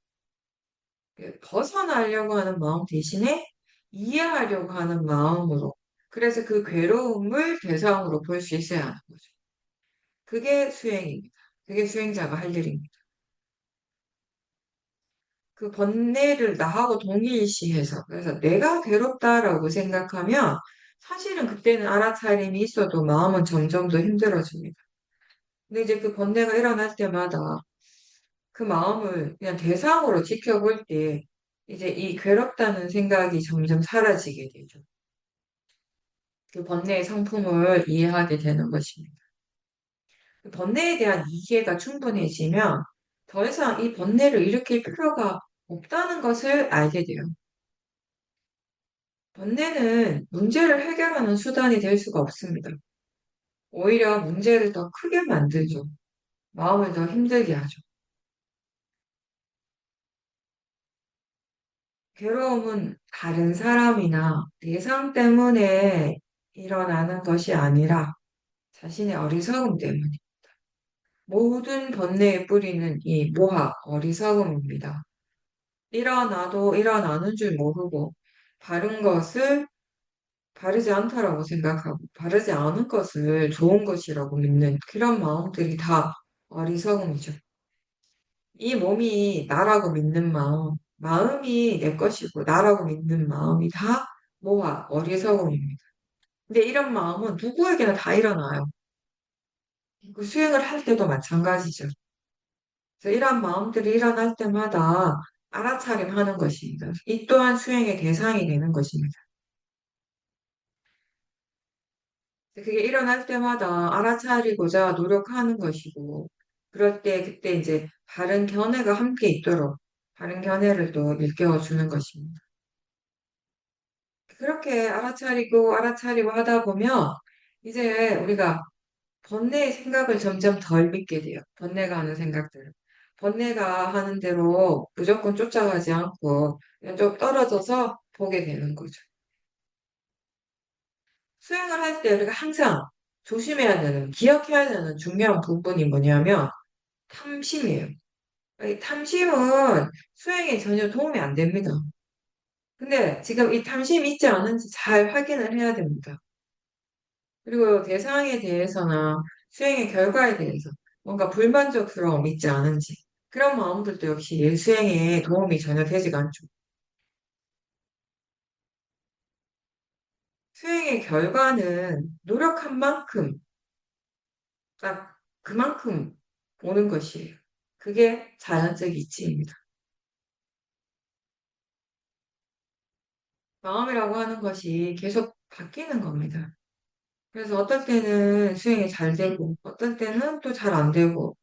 그 벗어나려고 하는 마음 대신에 이해하려고 하는 마음으로. 그래서 그 괴로움을 대상으로 볼 수 있어야 하는 거죠. 그게 수행입니다. 그게 수행자가 할 일입니다. 그 번뇌를 나하고 동일시해서 그래서 내가 괴롭다라고 생각하면 사실은 그때는 알아차림이 있어도 마음은 점점 더 힘들어집니다. 근데 이제 그 번뇌가 일어날 때마다 그 마음을 그냥 대상으로 지켜볼 때 이제 이 괴롭다는 생각이 점점 사라지게 되죠. 그 번뇌의 성품을 이해하게 되는 것입니다. 그 번뇌에 대한 이해가 충분해지면 더 이상 이 번뇌를 일으킬 필요가 없다는 것을 알게 돼요. 번뇌는 문제를 해결하는 수단이 될 수가 없습니다. 오히려 문제를 더 크게 만들죠. 마음을 더 힘들게 하죠. 괴로움은 다른 사람이나 대상 때문에 일어나는 것이 아니라 자신의 어리석음 때문에 모든 번뇌의 뿌리는 이 모하, 어리석음입니다. 일어나도 일어나는 줄 모르고 바른 것을 바르지 않다라고 생각하고 바르지 않은 것을 좋은 것이라고 믿는 그런 마음들이 다 어리석음이죠. 이 몸이 나라고 믿는 마음, 마음이 내 것이고 나라고 믿는 마음이 다 모아 어리석음입니다. 근데 이런 마음은 누구에게나 다 일어나요. 그 수행을 할 때도 마찬가지죠. 그래서 이런 마음들이 일어날 때마다 알아차림하는 것입니다. 이 또한 수행의 대상이 되는 것입니다. 그게 일어날 때마다 알아차리고자 노력하는 것이고, 그럴 때 그때 이제 바른 견해가 함께 있도록 바른 견해를 또 일깨워 주는 것입니다. 그렇게 알아차리고 하다 보면 이제 우리가 번뇌의 생각을 점점 덜 믿게 돼요. 번뇌가 하는 생각들을. 번뇌가 하는 대로 무조건 쫓아가지 않고 그냥 좀 떨어져서 보게 되는 거죠. 수행을 할 때 우리가 항상 조심해야 되는, 기억해야 되는 중요한 부분이 뭐냐면 탐심이에요. 이 탐심은 수행에 전혀 도움이 안 됩니다. 근데 지금 이 탐심이 있지 않은지 잘 확인을 해야 됩니다. 그리고 대상에 대해서나 수행의 결과에 대해서 뭔가 불만족스러움 있지 않은지 그런 마음들도 역시 수행에 도움이 전혀 되지가 않죠. 수행의 결과는 노력한 만큼 딱 그만큼 오는 것이에요. 그게 자연적 이치입니다. 마음이라고 하는 것이 계속 바뀌는 겁니다. 그래서 어떨 때는 수행이 잘 되고, 어떨 때는 또 잘 안 되고,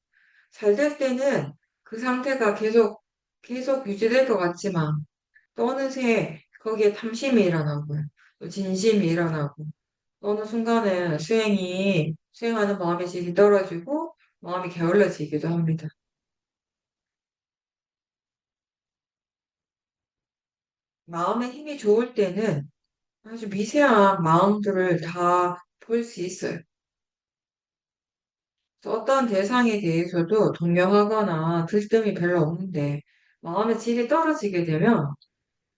잘 될 때는 그 상태가 계속 계속 유지될 것 같지만 또 어느새 거기에 탐심이 일어나고요. 또 진심이 일어나고 어느 순간에 수행하는 마음의 질이 떨어지고 마음이 게을러지기도 합니다. 마음의 힘이 좋을 때는 아주 미세한 마음들을 다 볼 수 있어요. 그래서 어떤 대상에 대해서도 동요하거나 들뜸이 별로 없는데 마음의 질이 떨어지게 되면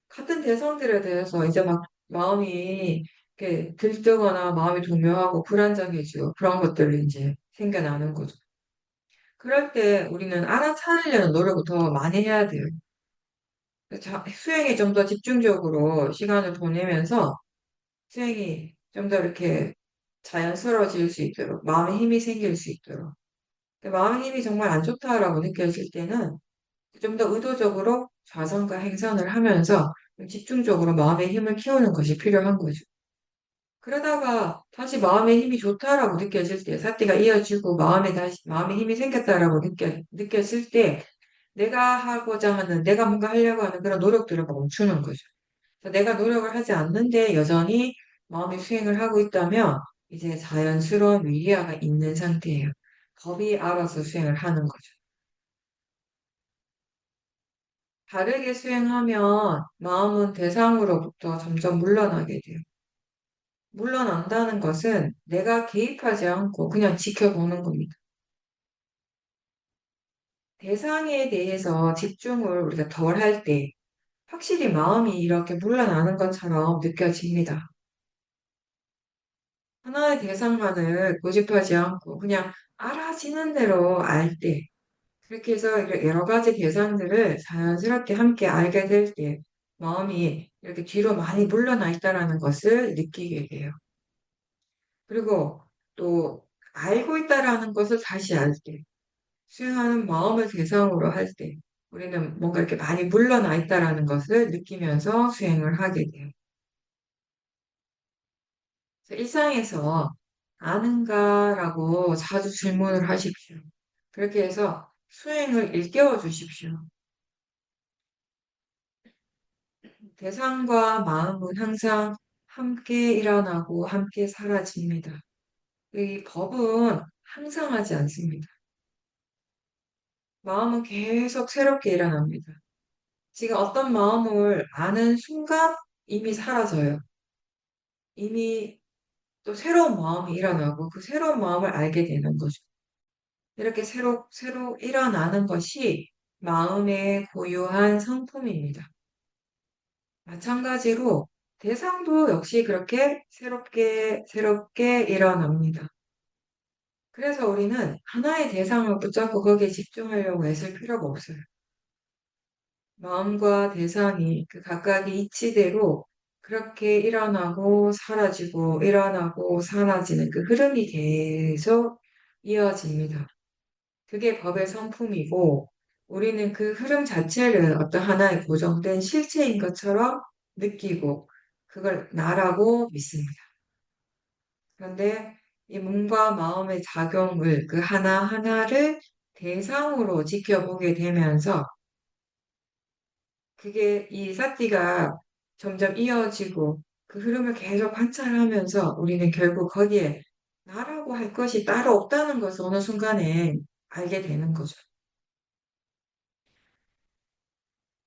같은 대상들에 대해서 이제 막 마음이 이렇게 들뜨거나 마음이 동요하고 불안정해지고 그런 것들이 이제 생겨나는 거죠. 그럴 때 우리는 알아차리려는 노력을 더 많이 해야 돼요. 수행에 좀 더 집중적으로 시간을 보내면서 수행이 좀 더 이렇게 자연스러워질 수 있도록 마음의 힘이 생길 수 있도록 마음의 힘이 정말 안 좋다라고 느껴질 때는 좀 더 의도적으로 좌선과 행선을 하면서 좀 집중적으로 마음의 힘을 키우는 것이 필요한 거죠. 그러다가 다시 마음의 힘이 좋다라고 느껴질 때, 사태가 이어지고 마음의 힘이 생겼다라고 느꼈을 때, 내가 뭔가 하려고 하는 그런 노력들을 멈추는 거죠. 그래서 내가 노력을 하지 않는데 여전히 마음의 수행을 하고 있다면, 이제 자연스러운 위리화가 있는 상태예요. 법이 알아서 수행을 하는 거죠. 다르게 수행하면 마음은 대상으로부터 점점 물러나게 돼요. 물러난다는 것은 내가 개입하지 않고 그냥 지켜보는 겁니다. 대상에 대해서 집중을 우리가 덜 할 때 확실히 마음이 이렇게 물러나는 것처럼 느껴집니다. 하나의 대상만을 고집하지 않고 그냥 알아지는 대로 알 때, 그렇게 해서 여러 가지 대상들을 자연스럽게 함께 알게 될 때, 마음이 이렇게 뒤로 많이 물러나 있다는 것을 느끼게 돼요. 그리고 또 알고 있다라는 것을 다시 알 때, 수행하는 마음을 대상으로 할 때, 우리는 뭔가 이렇게 많이 물러나 있다라는 것을 느끼면서 수행을 하게 돼요. 그래서 일상에서 아는가라고 자주 질문을 하십시오. 그렇게 해서 수행을 일깨워 주십시오. 대상과 마음은 항상 함께 일어나고 함께 사라집니다. 이 법은 항상 하지 않습니다. 마음은 계속 새롭게 일어납니다. 지금 어떤 마음을 아는 순간 이미 사라져요. 이미 또 새로운 마음이 일어나고 그 새로운 마음을 알게 되는 거죠. 이렇게 새로 일어나는 것이 마음의 고유한 성품입니다. 마찬가지로 대상도 역시 그렇게 새롭게 일어납니다. 그래서 우리는 하나의 대상을 붙잡고 거기에 집중하려고 애쓸 필요가 없어요. 마음과 대상이 그 각각의 이치대로 그렇게 일어나고 사라지고 일어나고 사라지는 그 흐름이 계속 이어집니다. 그게 법의 성품이고 우리는 그 흐름 자체를 어떤 하나의 고정된 실체인 것처럼 느끼고 그걸 나라고 믿습니다. 그런데 이 몸과 마음의 작용을 그 하나하나를 대상으로 지켜보게 되면서 그게 이 사띠가 점점 이어지고 그 흐름을 계속 관찰하면서 우리는 결국 거기에 나라고 할 것이 따로 없다는 것을 어느 순간에 알게 되는 거죠.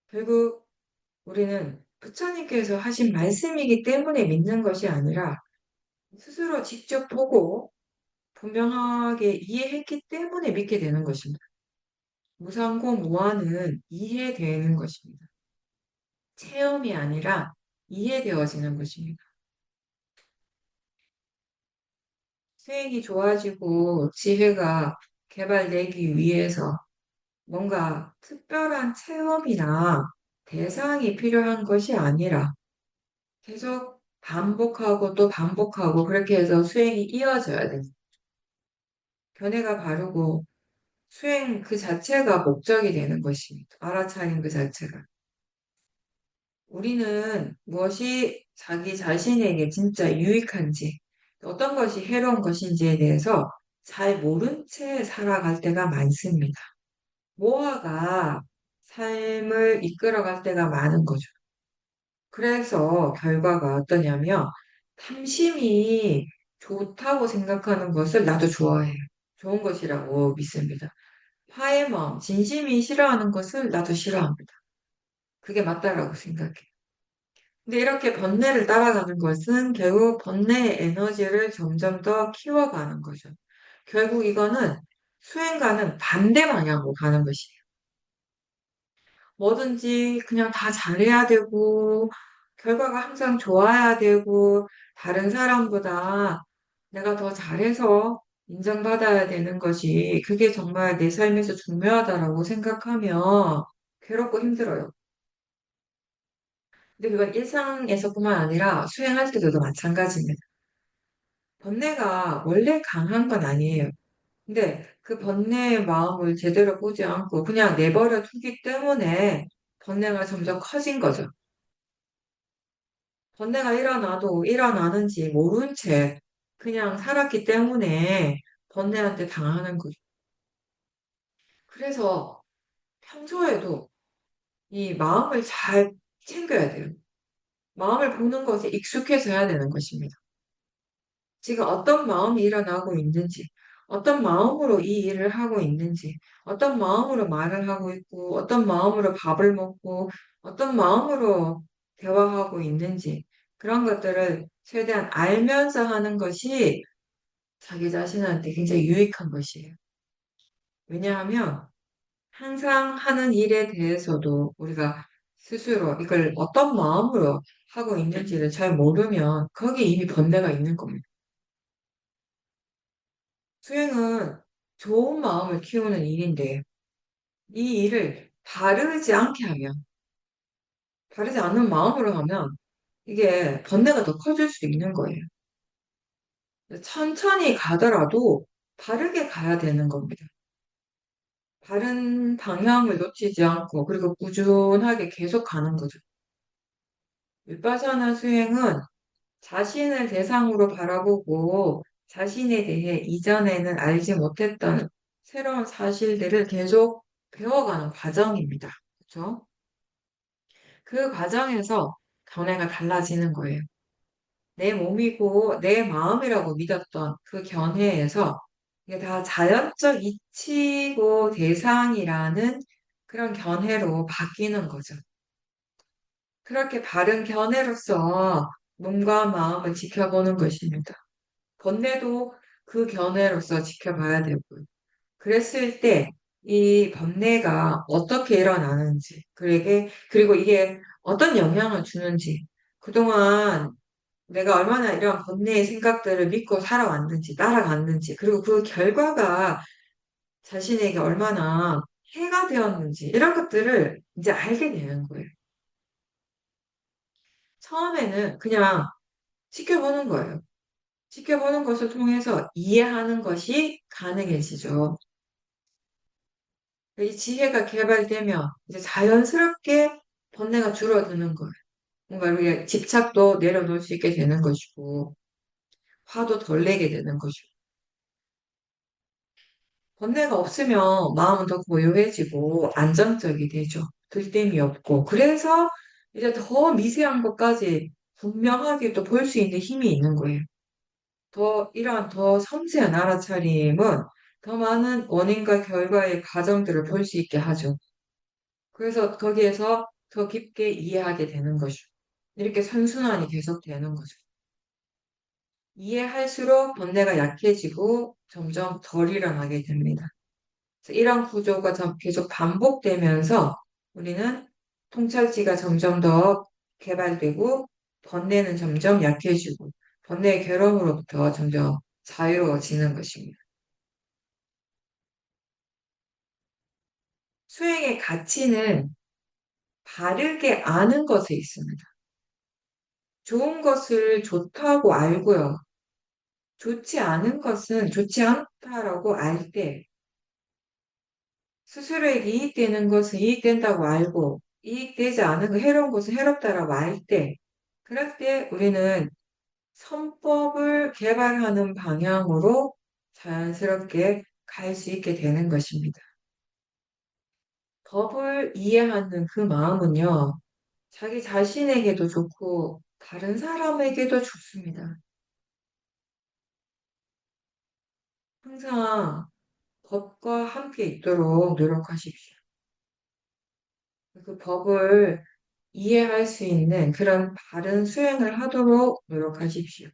결국 우리는 부처님께서 하신 말씀이기 때문에 믿는 것이 아니라 스스로 직접 보고 분명하게 이해했기 때문에 믿게 되는 것입니다. 무상고 무아는 이해되는 것입니다. 체험이 아니라 이해되어지는 것입니다. 수행이 좋아지고 지혜가 개발되기 위해서 뭔가 특별한 체험이나 대상이 필요한 것이 아니라 계속 반복하고 또 반복하고 그렇게 해서 수행이 이어져야 됩니다. 견해가 바르고 수행 그 자체가 목적이 되는 것입니다. 알아차림 그 자체가. 우리는 무엇이 자기 자신에게 진짜 유익한지, 어떤 것이 해로운 것인지에 대해서 잘 모른 채 살아갈 때가 많습니다. 모아가 삶을 이끌어갈 때가 많은 거죠. 그래서 결과가 어떠냐면 탐심이 좋다고 생각하는 것을 나도 좋아해요. 좋은 것이라고 믿습니다. 화의 마음, 진심이 싫어하는 것을 나도 싫어합니다. 그게 맞다라고 생각해. 근데 이렇게 번뇌를 따라가는 것은 결국 번뇌의 에너지를 점점 더 키워가는 거죠. 결국 이거는 수행과는 반대 방향으로 가는 것이에요. 뭐든지 그냥 다 잘해야 되고, 결과가 항상 좋아야 되고, 다른 사람보다 내가 더 잘해서 인정받아야 되는 것이, 그게 정말 내 삶에서 중요하다라고 생각하면 괴롭고 힘들어요. 근데 그건 일상에서뿐만 아니라 수행할 때도 마찬가지입니다. 번뇌가 원래 강한 건 아니에요. 근데 그 번뇌의 마음을 제대로 보지 않고 그냥 내버려 두기 때문에 번뇌가 점점 커진 거죠. 번뇌가 일어나도 일어나는지 모른 채 그냥 살았기 때문에 번뇌한테 당하는 거죠. 그래서 평소에도 이 마음을 잘 챙겨야 돼요. 마음을 보는 것에 익숙해서 해야 되는 것입니다. 지금 어떤 마음이 일어나고 있는지, 어떤 마음으로 이 일을 하고 있는지, 어떤 마음으로 말을 하고 있고, 어떤 마음으로 밥을 먹고, 어떤 마음으로 대화하고 있는지, 그런 것들을 최대한 알면서 하는 것이 자기 자신한테 굉장히 유익한 것이에요. 왜냐하면 항상 하는 일에 대해서도 우리가 스스로 이걸 어떤 마음으로 하고 있는지를 잘 모르면 거기에 이미 번뇌가 있는 겁니다. 수행은 좋은 마음을 키우는 일인데, 이 일을 바르지 않게 하면, 바르지 않는 마음으로 하면, 이게 번뇌가 더 커질 수 있는 거예요. 천천히 가더라도 바르게 가야 되는 겁니다. 바른 방향을 놓치지 않고, 그리고 꾸준하게 계속 가는 거죠. 윗바사나 수행은 자신을 대상으로 바라보고, 자신에 대해 이전에는 알지 못했던 새로운 사실들을 계속 배워가는 과정입니다. 그렇죠? 그 과정에서 견해가 달라지는 거예요. 내 몸이고 내 마음이라고 믿었던 그 견해에서 이게 다 자연적 이치고 대상이라는 그런 견해로 바뀌는 거죠. 그렇게 바른 견해로서 몸과 마음을 지켜보는 것입니다. 번뇌도 그 견해로서 지켜봐야 되고요. 그랬을 때 이 번뇌가 어떻게 일어나는지, 그리고 이게 어떤 영향을 주는지, 그동안 내가 얼마나 이런 번뇌의 생각들을 믿고 살아왔는지, 따라갔는지, 그리고 그 결과가 자신에게 얼마나 해가 되었는지, 이런 것들을 이제 알게 되는 거예요. 처음에는 그냥 지켜보는 거예요. 지켜보는 것을 통해서 이해하는 것이 가능해지죠. 이 지혜가 개발되면 이제 자연스럽게 번뇌가 줄어드는 거예요. 뭔가 우리가 집착도 내려놓을 수 있게 되는 것이고, 화도 덜 내게 되는 것이고. 번뇌가 없으면 마음은 더 고요해지고 안정적이 되죠. 들뜸이 없고. 그래서 이제 더 미세한 것까지 분명하게 또 볼 수 있는 힘이 있는 거예요. 이러한 더 섬세한 알아차림은 더 많은 원인과 결과의 과정들을 볼 수 있게 하죠. 그래서 거기에서 더 깊게 이해하게 되는 거죠. 이렇게 선순환이 계속되는 거죠. 이해할수록 번뇌가 약해지고 점점 덜 일어나게 됩니다. 그래서 이런 구조가 계속 반복되면서 우리는 통찰지가 점점 더 개발되고 번뇌는 점점 약해지고 번뇌의 괴로움으로부터 점점 자유로워지는 것입니다. 수행의 가치는 바르게 아는 것에 있습니다. 좋은 것을 좋다고 알고요. 좋지 않은 것은 좋지 않다라고 알 때, 스스로에게 이익되는 것은 이익된다고 알고, 이익되지 않은 거, 해로운 것은 해롭다라고 알 때, 그럴 때 우리는 선법을 개발하는 방향으로 자연스럽게 갈 수 있게 되는 것입니다. 법을 이해하는 그 마음은요, 자기 자신에게도 좋고, 다른 사람에게도 좋습니다. 항상 법과 함께 있도록 노력하십시오. 그 법을 이해할 수 있는 그런 바른 수행을 하도록 노력하십시오.